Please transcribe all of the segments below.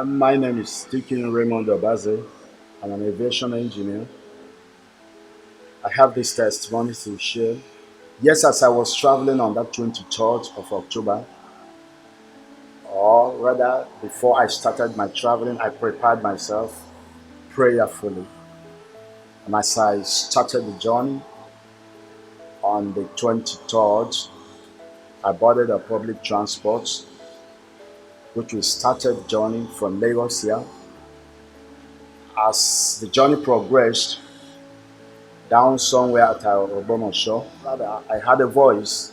My name is Deacon Raymond Obaze. I'm an aviation engineer. I have this testimony to share. Yes, as I was traveling on that 23rd of October, or rather, before I started my traveling, I prepared myself prayerfully. And as I started the journey on the 23rd, I boarded a public transport, which we started journey from Lagos here. As the journey progressed, down somewhere at our Obomosho, I had a voice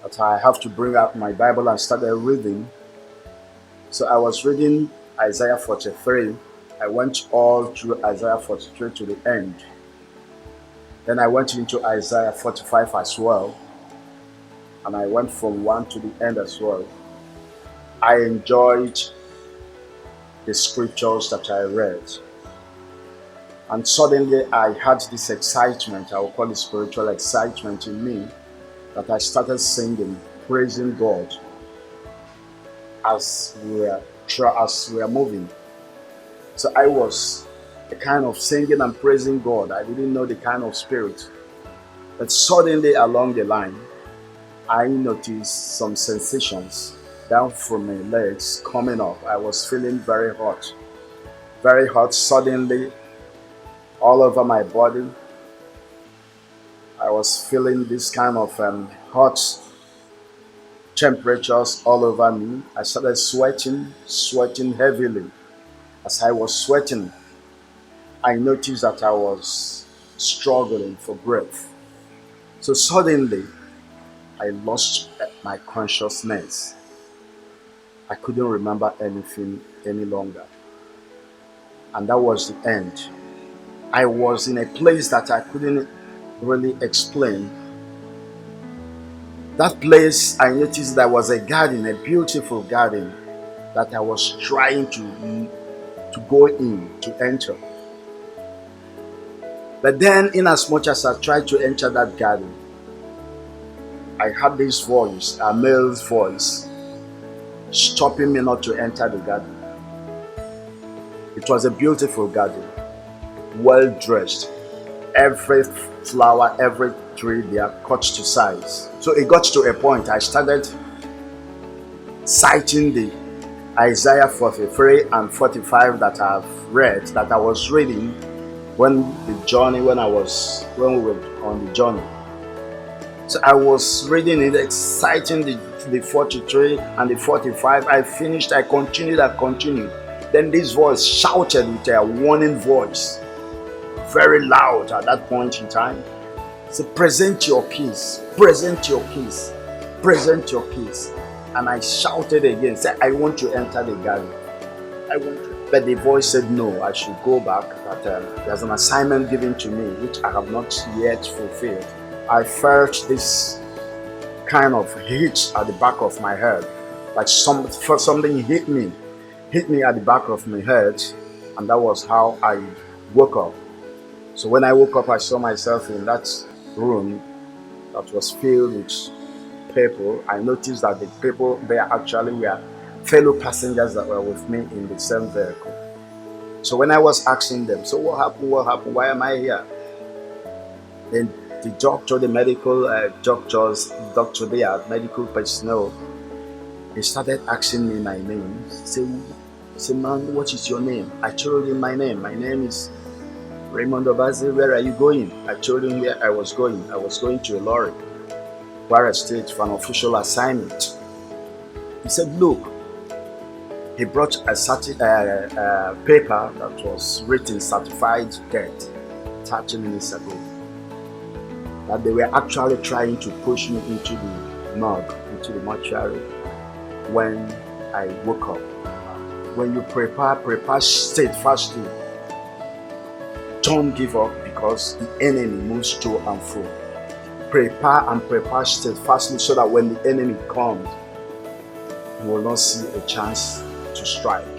that I have to bring out my Bible and started reading. So I was reading Isaiah 43. I went all through Isaiah 43 to the end. Then I went into Isaiah 45 as well. And I went from one to the end as well. I enjoyed the scriptures that I read. And suddenly I had this excitement, I will call it spiritual excitement in me, that I started singing, praising God as we are moving. So I was a kind of singing and praising God. I didn't know the kind of spirit. But suddenly along the line, I noticed some sensations down from my legs coming up. I was feeling very hot. Very hot suddenly all over my body. I was feeling this kind of hot temperatures all over me. I started sweating heavily. As I was sweating, I noticed that I was struggling for breath. So suddenly, I lost my consciousness. I couldn't remember anything any longer. And that was the end. I was in a place that I couldn't really explain. That place, I noticed there was a garden, a beautiful garden that I was trying to go in, to enter. But then, in as much as I tried to enter that garden, I had this voice, a male's voice, stopping me not to enter the garden. It was a beautiful garden, well dressed. Every flower, every tree, they are cut to size. So it got to a point I started citing the Isaiah 43 and 45 that I've read, that I was reading when we were on the journey. So I was reading it, citing the 43 and the 45. I finished, I continued. Then this voice shouted with a warning voice, very loud at that point in time. Say, present your keys, present your keys, present your keys. And I shouted again, say, I want to enter the garden. I want to. But the voice said, no, I should go back. That there's an assignment given to me, which I have not yet fulfilled. I felt this kind of hit at the back of my head. Like something hit me at the back of my head. And that was how I woke up. So when I woke up, I saw myself in that room that was filled with people. I noticed that the people there actually were fellow passengers that were with me in the same vehicle. So when I was asking them, so what happened, why am I here? Then the doctor, the medical doctor there, medical personnel, they started asking me my name. Say, man, what is your name? I told him my name. My name is Raymond Obaze. Where are you going? I told him where I was going. I was going to Ilori, Kwara State, for an official assignment. He said, look, he brought a paper that was written certified death 30 minutes ago. That they were actually trying to push me into the morgue, into the mortuary when I woke up. When you prepare steadfastly. Don't give up because the enemy moves to and fro. Prepare steadfastly so that when the enemy comes, you will not see a chance to strike.